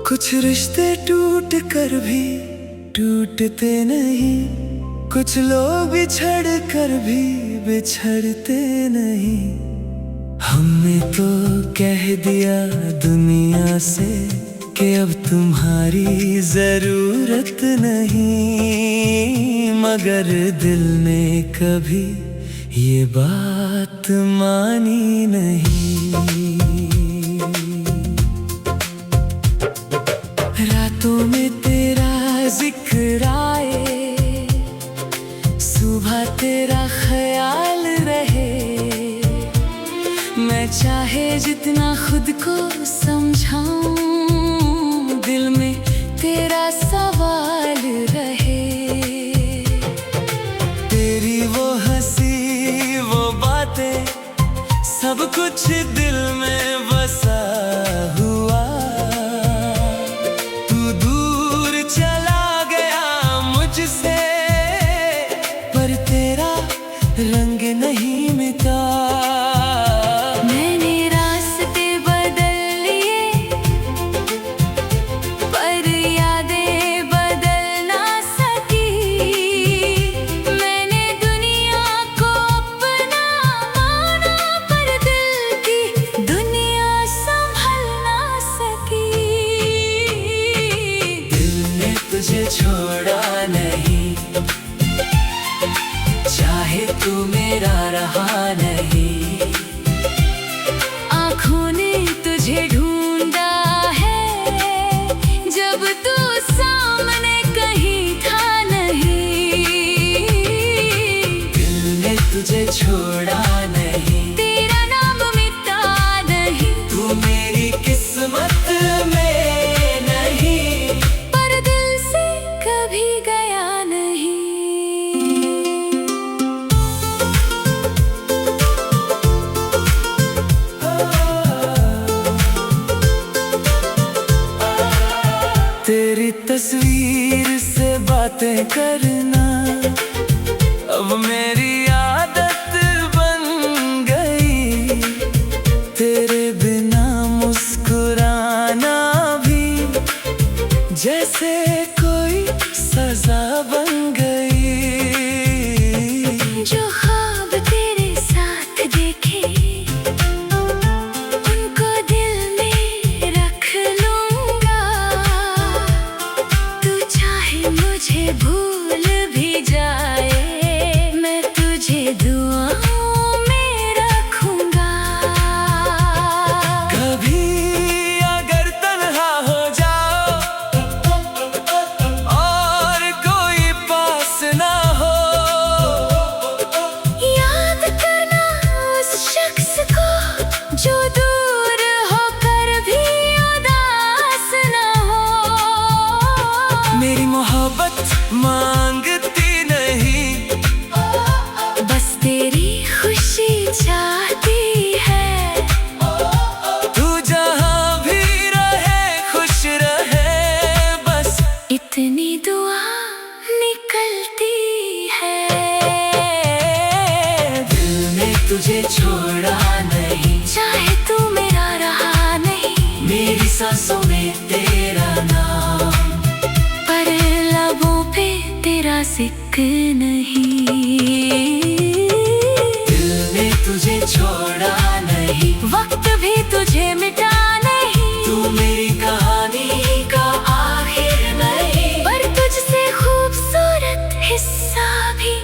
कुछ रिश्ते टूट कर भी टूटते नहीं, कुछ लोग बिछड़ कर भी बिछड़ते नहीं। हमने तो कह दिया दुनिया से कि अब तुम्हारी जरूरत नहीं, मगर दिल ने कभी ये बात मानी नहीं। रातों में तेरा जिक्र आए, सुबह तेरा ख्याल रहे, मैं चाहे जितना खुद को समझाऊं, दिल में तेरा सवाल रहे। तेरी वो हंसी वो बातें सब कुछ दिल में बसा हुआ, रंग नहीं मिटा। मैंने रास्ते बदल लिए पर यादें बदल ना सकी, मैंने दुनिया को अपना माना पर दिल की दुनिया संभल ना सकी। दिल ने तुझे छोड़ा नहीं, चाहे तू मेरा रहा नहीं, आँखों ने तुझे ढूंढा है जब तू सामने कहीं था नहीं। दिल ने तुझे छोड़ा नहीं, तेरा नाम मिटा नहीं, तू मेरी किस्मत में नहीं, पर दिल से कभी गया नहीं। तेरी तस्वीर से बातें करना अब मेरी आदत बन गई, तेरे बिना मुस्कुराना भी जैसे कोई सजा बन गई। जो ख्वाब तेरे साथ देखे उनको दिल में रख लूंगा, मुझे भूल भी जाए मैं तुझे दुआओं में रखूंगा। कभी अगर तन्हा हो जाओ और कोई पास ना हो, याद करना उस शख्स को जो दूर होकर भी उदास ना हो। मेरी मोहब्बत मांगती नहीं, बस तेरी खुशी चाहती है। तू जहाँ भी रहे खुश रहे, बस इतनी दुआ निकलती है। दिल ने तुझे छोड़ा नहीं, चाहे तू मेरा रहा नहीं, मेरी सांसों में तेरा नाम, तेरा जिक्र नहीं। दिल ने तुझे छोड़ा नहीं, वक्त भी तुझे मिटा नहीं, तू मेरी कहानी का आखिर नहीं, पर तुझसे खूबसूरत हिस्सा भी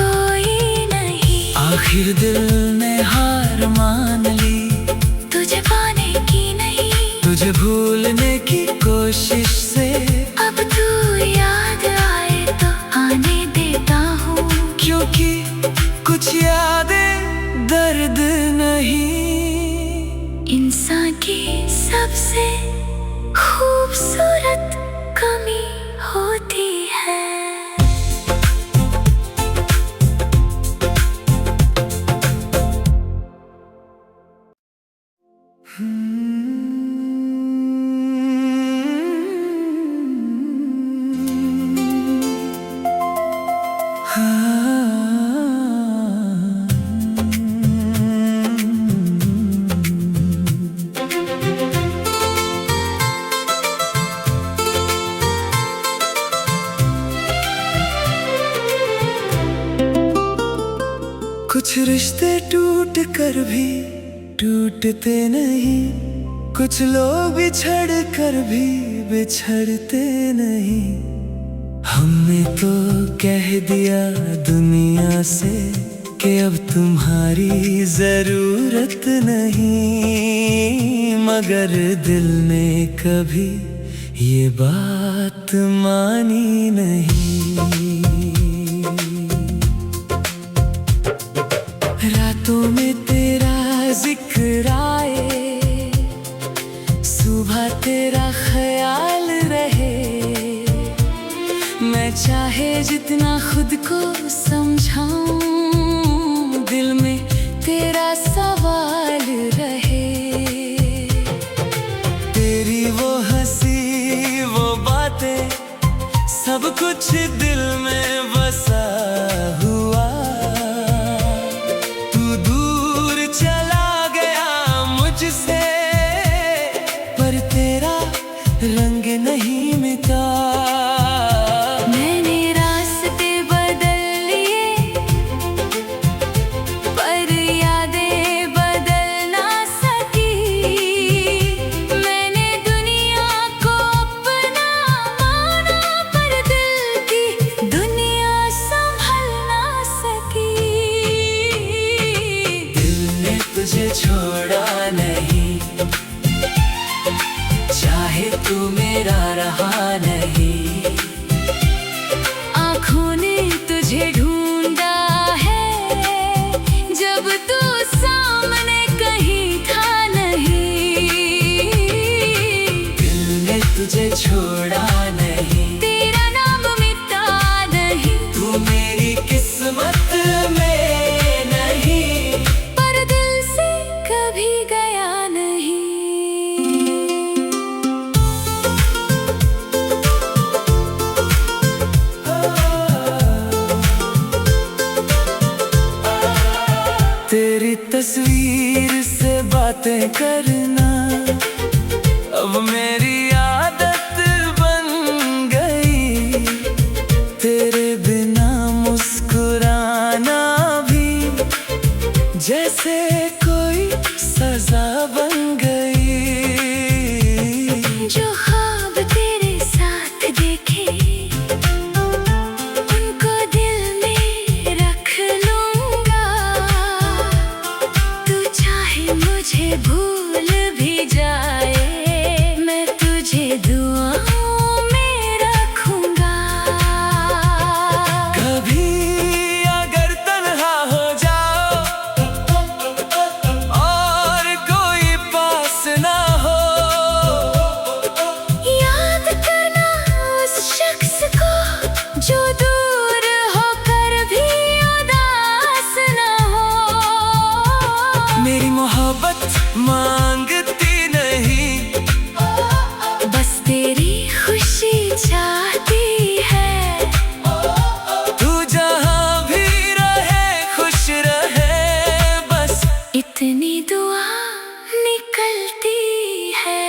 कोई नहीं। आखिर दिल ने हार मान ली, तुझे पाने की नहीं, तुझे भूलने की कोशिश से अब तू याद आए तो आने देता हूँ, क्योंकि कुछ यादें दर्द नहीं। इंसान की सबसे खूबसूरत कमी होती है। रिश्ते टूट कर भी टूटते नहीं, कुछ लोग बिछड़ कर भी बिछड़ते नहीं। हमने तो कह दिया दुनिया से कि अब तुम्हारी जरूरत नहीं, मगर दिल ने कभी ये बात मानी नहीं। रातों में तेरा जिक्र आए, सुबह तेरा ख्याल रहे, मैं चाहे जितना खुद को समझाऊं, दिल में तेरा सवाल रहे। तेरी वो हंसी वो बातें सब कुछ दिल में बसा हुआ, तू दूर चला गया मुझसे, पर तेरा रंग नहीं मिटा। तुझे छोड़ा नहीं, चाहे तू मेरा रहा नहीं। आँखों ने तुझे ढूंढा है, जब तू सामने कहीं था नहीं। दिल ने तुझे छोड़ा नहीं, तेरा नाम मिटा नहीं, तू मेरी किस्मत में तेरी तस्वीर से बातें करना अब मेरी आदत बन गई, तेरे बिना मुस्कुराना भी जैसे कोई सजा बन गई। जो ख्वाब तेरे साथ देखे उनको दिल में रख लूंगा, मुझे भूल भी जाए मैं तुझे दुआओं में रखूंगा। कभी अगर तन्हा हो जाओ और कोई पास ना हो, याद करना उस शख्स को जो दूर होकर भी उदास ना हो। मेरी मोहब्बत मांगती नहीं, बस तेरी खुशी चाहती है। तू जहाँ भी रहे खुश रहे, बस इतनी दुआ निकलती है।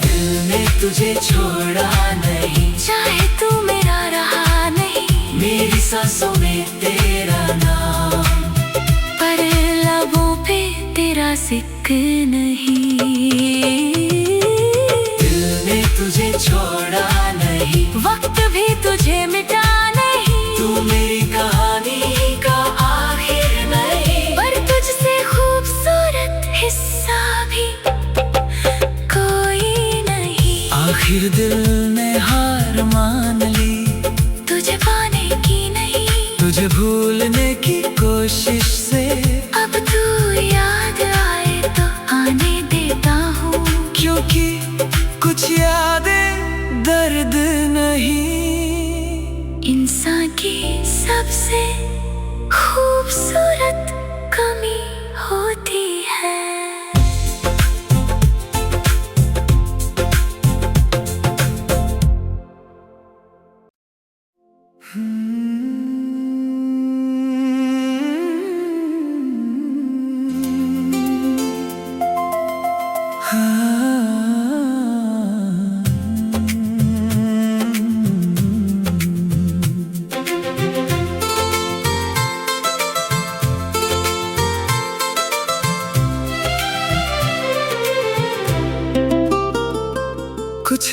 दिल ने तुझे छोड़ा नहीं, चाहे तू मेरा रहा नहीं, मेरी सांसों में तेरा नाम, तेरा जिक्र नहीं। दिल ने तुझे छोड़ा नहीं, वक्त भी तुझे मिटा नहीं, तू मेरी कहानी का आखिर नहीं, पर तुझसे खूबसूरत हिस्सा भी कोई नहीं। आखिर दिल ने हार मान ली, तुझे पाने की नहीं, तुझे भूलने की कोशिश से अब तू याद आए तो आने देता हूँ, क्योंकि कुछ यादें दर्द नहीं। इंसान की सबसे खूबसूरत कमी होती है।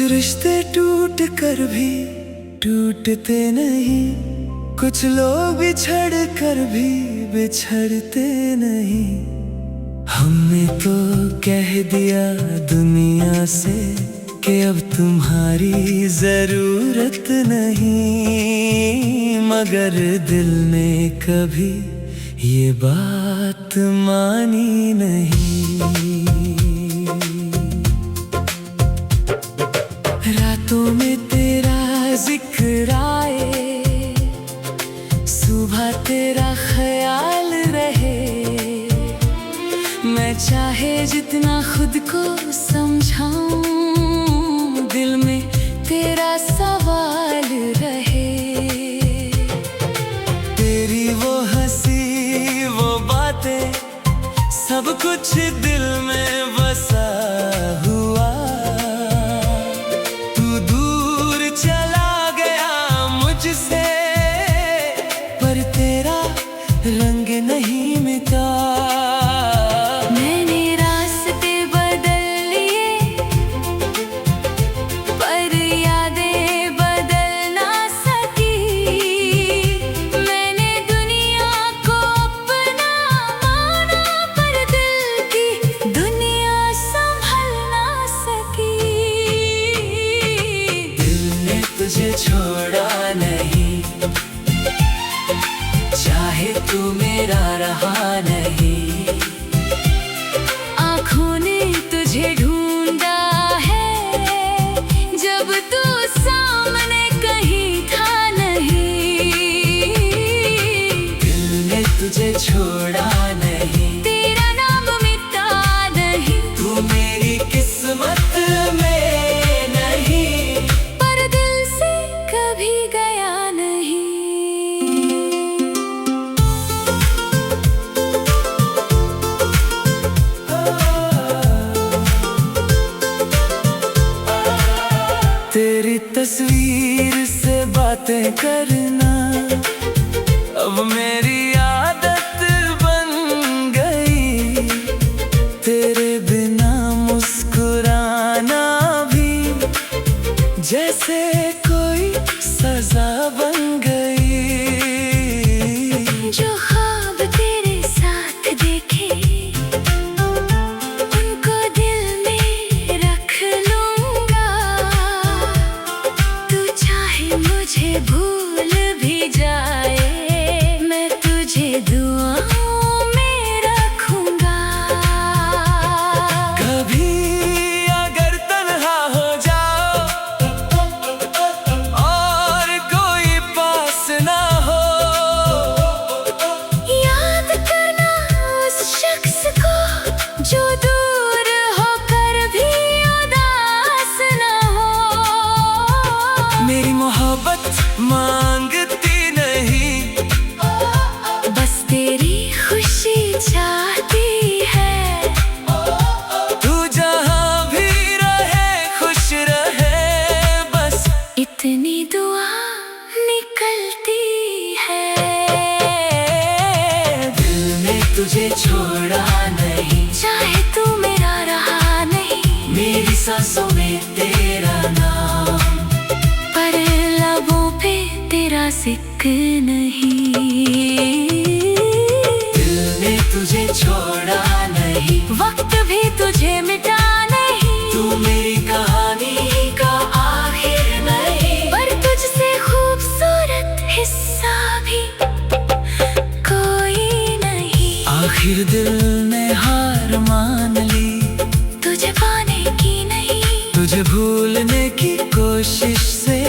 रिश्ते टूट कर भी टूटते नहीं, कुछ लोग बिछड़ कर भी बिछड़ते नहीं। हमने तो कह दिया दुनिया से कि अब तुम्हारी जरूरत नहीं, मगर दिल ने कभी ये बात मानी नहीं। रातों में तेरा जिक्र आए, सुबह तेरा ख्याल रहे, मैं चाहे जितना खुद को समझाऊं, दिल में तेरा सवाल रहे। तेरी वो हंसी वो बातें सब कुछ दिल में बसा हुआ, तू दूर चला गया मुझसे, पर तेरा रंग नहीं मिटा। तुझे छोड़ा नहीं, चाहे तू मेरा रहा नहीं। आँखों ने तुझे ढूंढा है, जब तू सामने कहीं था नहीं। दिल ने तुझे छोड़ा नहीं, तेरा नाम मिटा नहीं, तू मेरी किस्मत में गया नहीं। तेरी तस्वीर से बातें करना अब मेरी आदत बन गई, तेरे बिना मुस्कुराना भी जैसे सजा बन गई। जो ख्वाब तेरे साथ देखे उनको दिल में रख लूंगा, तू चाहे मुझे भूल भी जाए, मैं तुझे दुआओं में रखूंगा। कभी अगर तन्हा हो जाओ ना हो, याद करना उस शख्स को जो दूर होकर भी उदास ना हो। मेरी मोहब्बत मांगती नहीं, बस तेरी खुशी चाहती है। तू जहां भी रहे खुश रहे, बस इतनी दुआ निकलती है। दिल ने तुझे छोड़ा नहीं, चाहे तू मेरा रहा नहीं, मेरी सांसों में तेरा नाम, पर लबों पे तेरा जिक्र नहीं। दिल ने तुझे छोड़ा नहीं, वक्त भी तुझे मिटा नहीं, तू मेरी कहानी का आखिर नहीं, पर तुझसे खूबसूरत हिस्सा भी कोई नहीं। आखिर दिल ने हार मान ली, तुझे पाने की नहीं, तुझे भूलने की कोशिश से।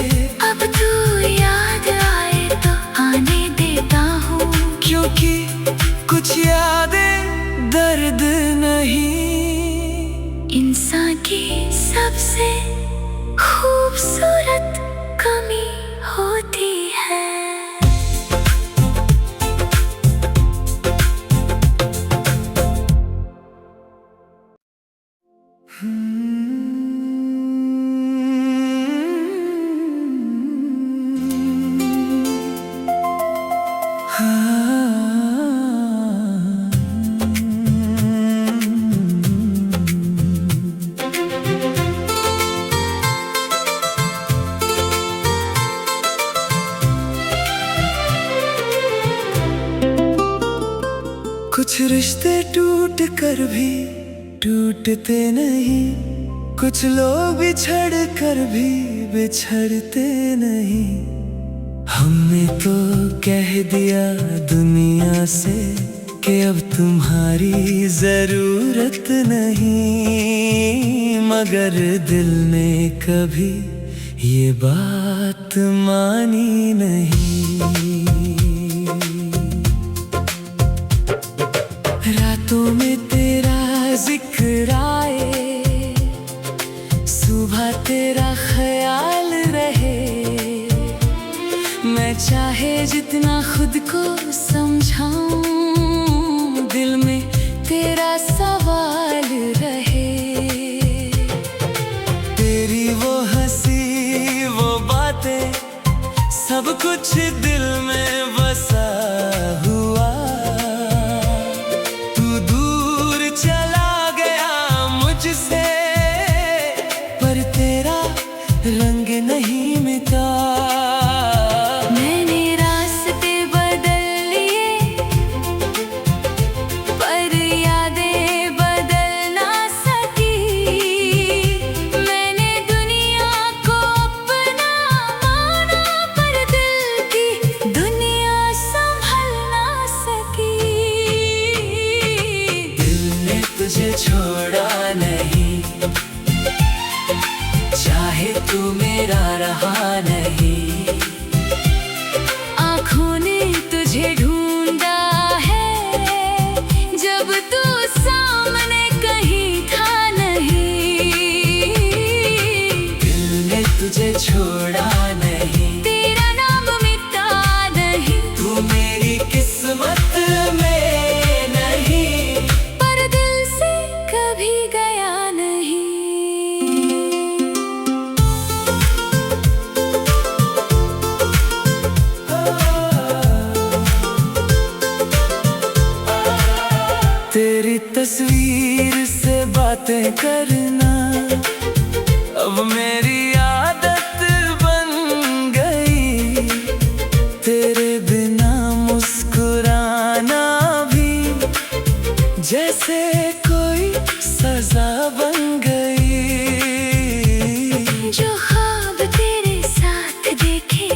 अब तू याद आए तो आने देता हूँ, क्योंकि कुछ यादें दर्द नहीं। इंसान की सबसे खूबसूरत कमी होती है। कुछ रिश्ते टूट कर भी टूटते नहीं, कुछ लोग बिछड़ कर भी बिछड़ते नहीं। हमने तो कह दिया दुनिया से कि अब तुम्हारी जरूरत नहीं, मगर दिल ने कभी ये बात मानी नहीं। रातों में तेरा जिक्र आए, सुबह तेरा ख्याल रहे, मैं चाहे जितना खुद को समझाऊं, दिल में तेरा सवाल रहे। तेरी वो हंसी वो बातें सब कुछ दिल में बसा हुआ, तू दूर चला गया मुझसे पर तेरा रंग नहीं मिटा। तुझे छोड़ा नहीं, चाहे तू मेरा रहा नहीं। आँखों ने तुझे ढूंढा है जब तू सामने कहीं था नहीं। दिल ने तुझे छोड़ा नहीं, तेरा नाम मिटा नहीं, तू मेरी किस्मत में तेरी तस्वीर से बातें करना अब मेरी आदत बन गई। तेरे बिना मुस्कुराना भी जैसे कोई सजा बन गई। जो ख्वाब तेरे साथ देखे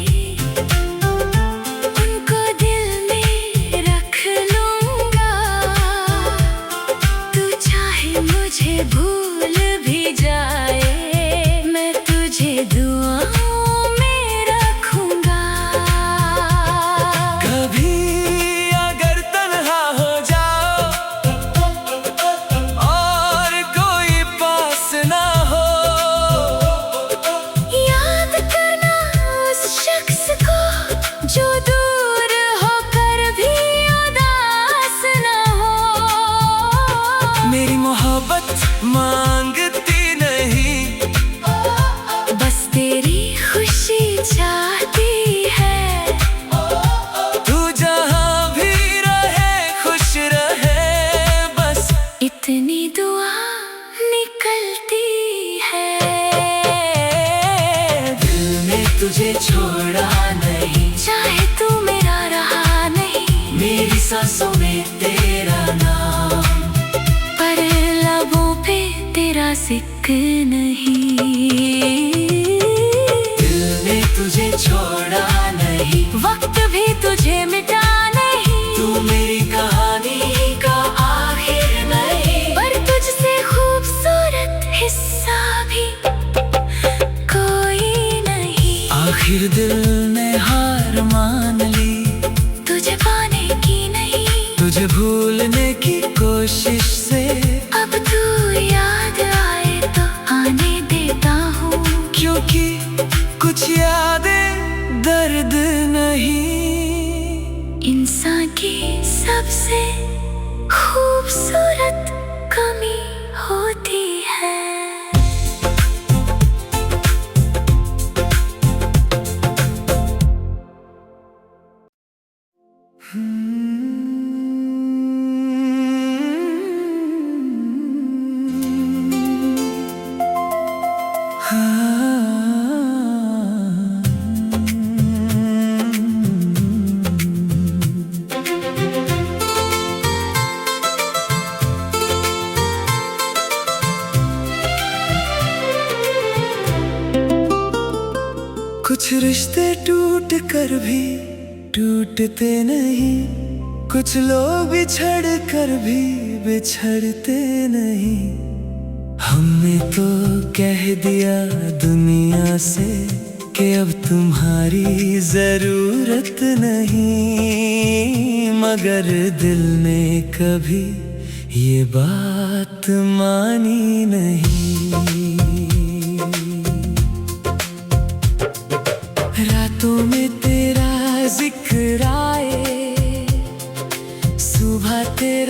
उनको दिल में रख लूंगा, मुझे भूल भी जाए मैं तुझे दुआओं में रखूंगा। कभी अगर तन्हा हो जाओ और कोई पास ना हो, याद करना उस शख्स को जो दूर होकर भी उदास ना हो। मेरी मोहब्बत मांगती नहीं, बस तेरी खुशी चाहती है। तू जहाँ भी रहे खुश रहे, बस इतनी दुआ निकलती है। दिल ने तुझे छोड़ा नहीं, चाहे तू मेरा रहा नहीं, मेरी सांसों में तेरा नाम तेरा जिक्र नहीं। दिल ने तुझे छोड़ा नहीं, वक्त भी तुझे मिटा नहीं, तू मेरी कहानी का आखिर नहीं, पर तुझसे खूबसूरत हिस्सा भी कोई नहीं। आखिर दिल ने हार मान ली, तुझे पाने की नहीं, तुझे भूलने की कोशिश से अब तू याद आए तो आने देता हूँ, क्योंकि कुछ यादें दर्द नहीं। इंसान की सबसे खूबसूरत कमी होती है। कुछ रिश्ते टूट कर भी टूटते नहीं, कुछ लोग बिछड़ कर भी बिछड़ते नहीं। हमने तो कह दिया दुनिया से कि अब तुम्हारी जरूरत नहीं, मगर दिल ने कभी ये बात मानी नहीं। रातों में तेरा जिक्र आए, सुबह तेरा